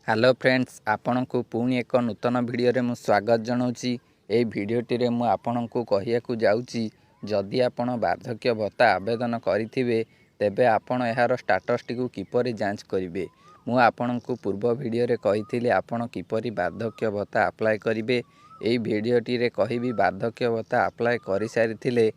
Hello friends, आपण को पुणी एक नूतन वीडियो रे मु स्वागत जनाऊँगी। ये वीडियोटी रे मु आपण को कहिया जाऊँगी जदि आपण वार्धक्य भत्ता आवेदन करिथिबे तेबे आपण यार स्टेटस टी किपरि जांच करिवे। मु आपण को पूर्व वीडियो रे कहिथिले आपण किपरि वार्धक्य भत्ता अप्लाई करिवे। एई वीडियोटी रे कहिबी वार्धक्य भत्ता अप्लाई करि सारिथिले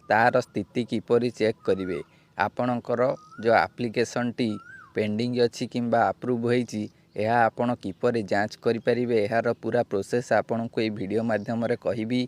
तार स्थिति किपरि चेक करिवे। आपणकर जो एप्लिकेशन टी पेंडिंग अछि किंबा अप्रूव होईची यह आपण किपरि जांच करिपारिबे यार पूरा प्रोसेस आपण को ये वीडियो माध्यम रे कहिबी।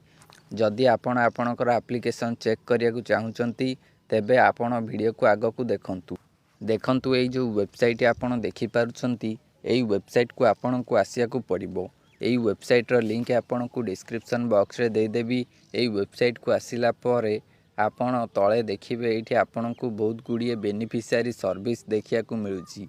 जदि आपण आपणकर एप्लिकेशन चेक करिया को चाहुचंती तेबे आपण वीडियो को आगो को देखंतु एई जो वेबसाइट आपण देखि पारुचंती एई वेबसाइट को आपण को आसिया को पड़िबो। एई वेबसाइट रो लिंक आपण को डिस्क्रिप्शन बॉक्स रे दे देबी। एई वेबसाइट को आसिला परे आपण तळे देखिबे एठी आपण को बहुत गुडिये बेनिफिशियरी सर्विस देखिया को मिलुची।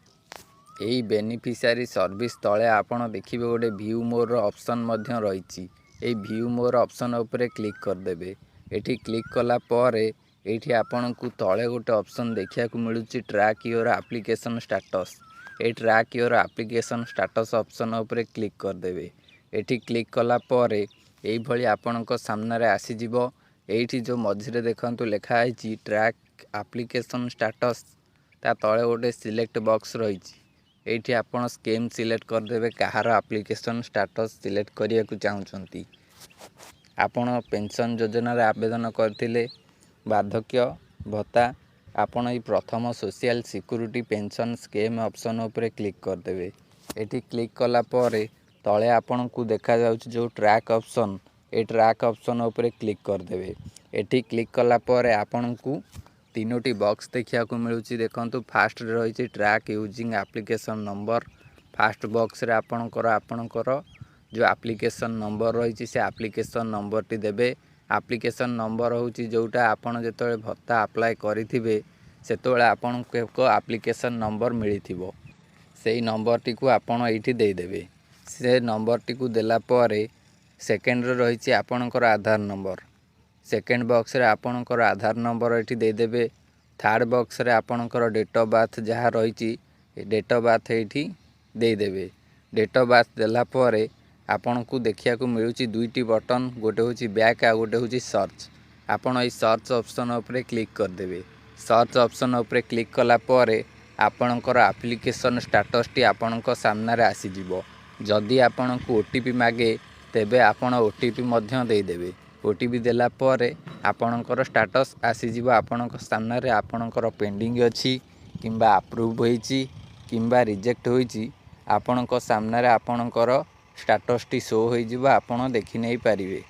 यही बेनिफिशियरी सर्विस तले आपण देखिए गोटे व्यू मोर ऑप्शन मध्य रही। ये व्यू मोर ऑप्शन उपरे क्लिक करदेबे। एठी क्लिक कला परे एठी आपण को तले गोटे ऑप्शन देखिया को मिलुची ट्रैक योर एप्लिकेशन स्टेटस। ए track your application status option उपरे क्लिक करदेबे। एठी क्लिक कला परे एई भली आपण को सामने रे आसी जिवो। एठी जो मझिरे देखंतु लेखा आइची ट्रैक एप्लिकेशन स्टेटस ता तले गोटे सिलेक्ट बॉक्स रही। एठी आपण स्कीम सिलेक्ट करदेबे कहार एप्लिकेशन स्टेटस सिलेक्ट करिया को चाहुचंती। आपण पेंशन योजना रे आवेदन करथिले वार्धक्य भत्ता आपण ई प्रथम social security pension scheme option उपरे क्लिक करदेबे। एठी क्लिक कला परे तळे आपण को देखा जाउछ जो track option A track option उपरे क्लिक करदेबे। एठी क्लिक कला परे आपण को तीनोटी बॉक्स देखिया को मिलुची। देखंतु फास्ट रही track using application number. Fast box रे आपणकर जो एप्लिकेशन नंबर रही से एप्लिकेशन नंबर टी देबे। एप्लिकेशन नंबर होची जोटा आपण जेतळे भत्ता अप्लाई करिथिबे सेतळे आपण को एप्लिकेशन नंबर मिलिथिबो। सेही नंबर टी को आपण एठी दे देबे। से नंबर टी को देला परे सेकेंड रे रही आपणकर आधार नंबर। सेकेंड बॉक्स रे आपणकर आधार नंबर एठी दे देबे। थर्ड बॉक्स रे आपणकर डेट ऑफ बर्थ जहाँ रही डेट ऑफ बर्थ एठी दे देबे। डेट ऑफ बर्थ देला परे आपन को देखिया को मिलुची दुईटी बटन, गोटे होची बैक आ गोटे होची सर्च। आपण ए सर्च ऑप्शन उपरे क्लिक कर देबे। सर्च ऑप्शन उपरे क्लिक कला परे आपणकर एप्लिकेशन स्टेटस टी आपणक सामने रे आसी जिवो। जदि आपन को ओटीपी मागे तेबे आपण ओटीपी मध्य दे देबे। ओटीपी देला परे आपणकर स्टेटस आसी जिवो आपणक सामने रे। आपणकर पेंडिंग अछि किंबा अप्रूव होईची किंबा रिजेक्ट होईची आपणक सामने रे आपणकर स्टेटस टी शो होई जिवो। आपण देखि नै पारिबे।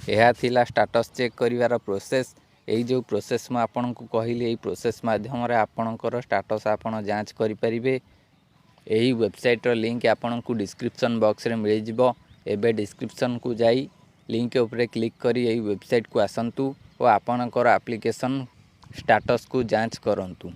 एहा थिला स्टेटस चेक करिवार प्रोसेस। एई जो प्रोसेस म आपण को कहिली एई प्रोसेस माध्यम रे आपणकर स्टेटस आपण जांच करि परिबे। एही वेबसाइट रो लिंक आपण को डिस्क्रिप्शन बॉक्स रे मिलि जिवो। एबे डिस्क्रिप्शन को जाई लिंक उपरे क्लिक करी एही वेबसाइट को आसंतु और आपणकर एप्लिकेशन स्टेटस को जांच करंतु।